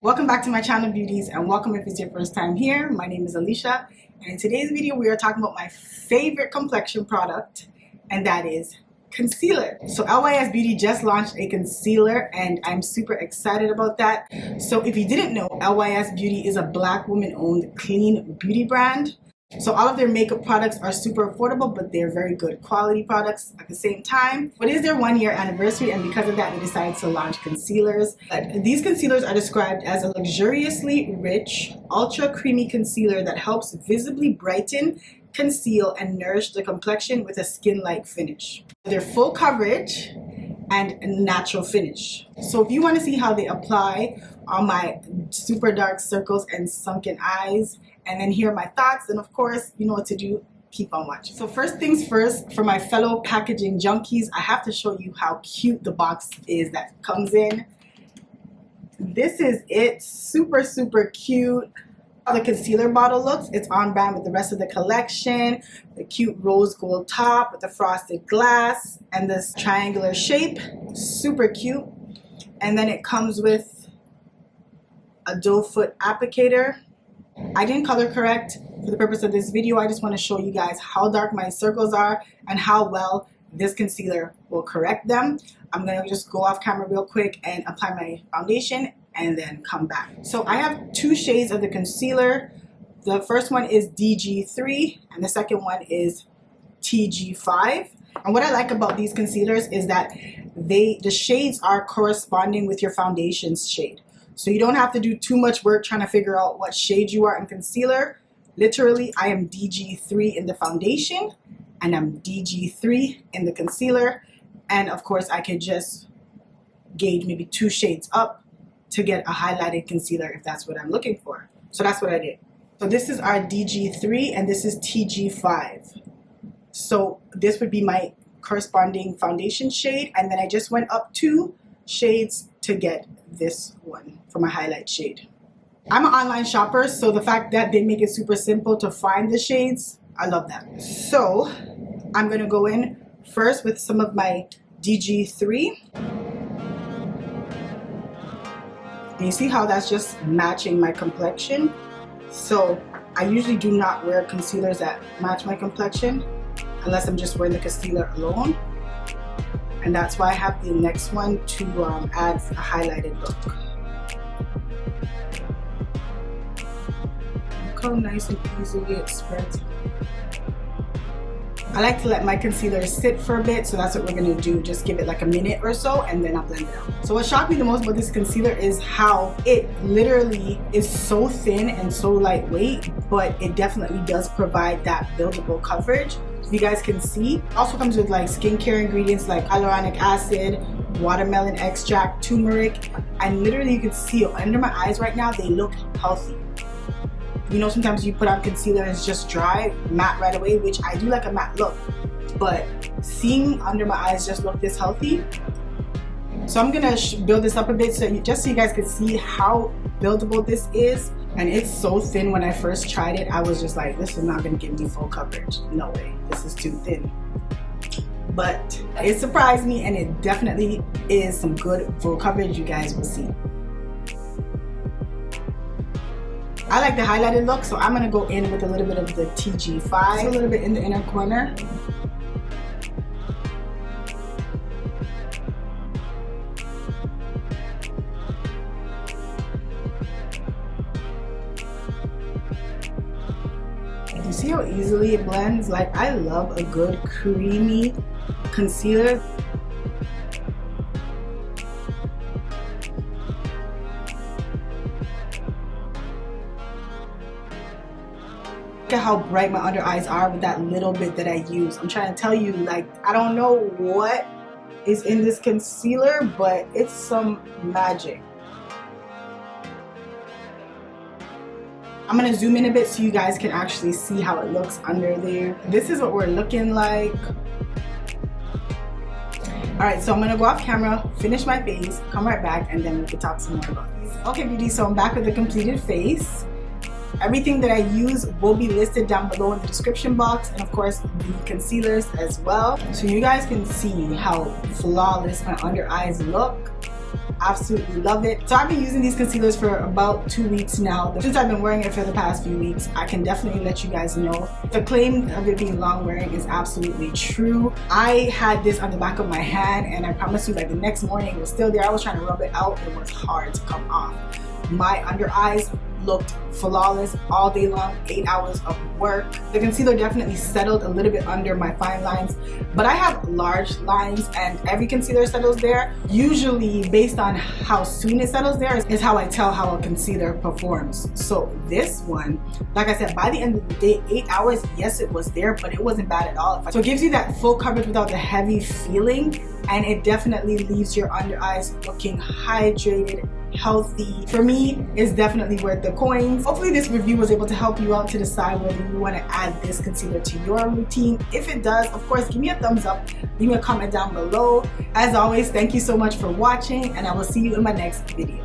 Welcome back to my channel, beauties, and welcome if it's your first time here. My name is Alicia, and in today's video we are talking about my favorite complexion product, and that is concealer. So LYS Beauty just launched a concealer and I'm super excited about that. So if you didn't know, LYS Beauty is a Black woman owned clean beauty brand. So all of their makeup products are super affordable, but they're very good quality products at the same time. It is their 1-year anniversary, and because of that, they decided to launch concealers. These concealers are described as a luxuriously rich, ultra creamy concealer that helps visibly brighten, conceal, and nourish the complexion with a skin-like finish. They're full coverage and natural finish. So if you want to see how they apply on my super dark circles and sunken eyes, and then hear my thoughts, then of course you know what to do. Keep on watching. So first things first, for my fellow packaging junkies, I have to show you how cute the box is that comes in. This is it. Super cute. How the concealer bottle looks, it's on brand with the rest of the collection. The cute rose gold top with the frosted glass and this triangular shape, super cute. And then it comes with a doe foot applicator. I didn't color correct for the purpose of this video. I just want to show you guys how dark my circles are and how well this concealer will correct them. I'm going to just go off camera real quick and apply my foundation and then come back. So I have 2 shades of the concealer. The first one is DG3 and the second one is TG5. And what I like about these concealers is that the shades are corresponding with your foundation's shade. So you don't have to do too much work trying to figure out what shade you are in concealer. Literally, I am DG3 in the foundation and I'm DG3 in the concealer. And of course, I could just gauge maybe 2 shades up to get a highlighted concealer if that's what I'm looking for. So that's what I did. So this is our DG3 and this is TG5. So this would be my corresponding foundation shade. And then I just went up 2 shades to get this one for my highlight shade. I'm an online shopper, so the fact that they make it super simple to find the shades, I love that. So I'm gonna go in first with some of my DG3. And you see how that's just matching my complexion? So I usually do not wear concealers that match my complexion unless I'm just wearing the concealer alone. And that's why I have the next one to add a highlighted look. Look how nice and easily it spreads. I like to let my concealer sit for a bit, so that's what we're gonna do. Just give it like a minute or so and then I'll blend it out. So what shocked me the most about this concealer is how it literally is so thin and so lightweight, but it definitely does provide that buildable coverage. You guys can see. It also comes with like skincare ingredients like hyaluronic acid, watermelon extract, turmeric, and literally you can see under my eyes right now they look healthy. You know, sometimes you put on concealer and it's just dry, matte right away, which I do like a matte look, but seeing under my eyes just look this healthy. So I'm gonna build this up a bit just so you guys can see how buildable this is. And it's so thin. When I first tried it, I was just like, this is not gonna give me full coverage. No way, this is too thin. But it surprised me and it definitely is some good full coverage. You guys will see. I like the highlighted look, so I'm gonna go in with a little bit of the TG5, so a little bit in the inner corner. You see how easily it blends? Like, I love a good creamy concealer. Look at how bright my under eyes are with that little bit that I use. I'm trying to tell you, like, I don't know what is in this concealer, but it's some magic. I'm gonna zoom in a bit so you guys can actually see how it looks under there. This is what we're looking like. All right, so I'm gonna go off camera, finish my face, come right back, and then we can talk some more about these. Okay, beauty, so I'm back with the completed face. Everything that I use will be listed down below in the description box, and of course the concealers as well, so you guys can see how flawless my under eyes look. absolutely love it. So I've been using these concealers for about 2 weeks now. Since I've been wearing it for the past few weeks, I can definitely let you guys know the claim of it being long wearing is absolutely true. I had this on the back of my hand, and I promise you, like, the next morning it was still there. I was trying to rub it out. It was hard to come off. My under eyes looked flawless all day long, 8 hours of work. The concealer definitely settled a little bit under my fine lines, but I have large lines and every concealer settles there. Usually based on how soon it settles there is how I tell how a concealer performs. So this one, like I said, by the end of the day, 8 hours, yes, it was there, but it wasn't bad at all. So it gives you that full coverage without the heavy feeling, and it definitely leaves your under eyes looking hydrated, healthy. For me, it's definitely worth the coins. Hopefully this review was able to help you out to decide whether you want to add this concealer to your routine. If it does, of course, give me a thumbs up, leave me a comment down below. As always, thank you so much for watching, and I will see you in my next video.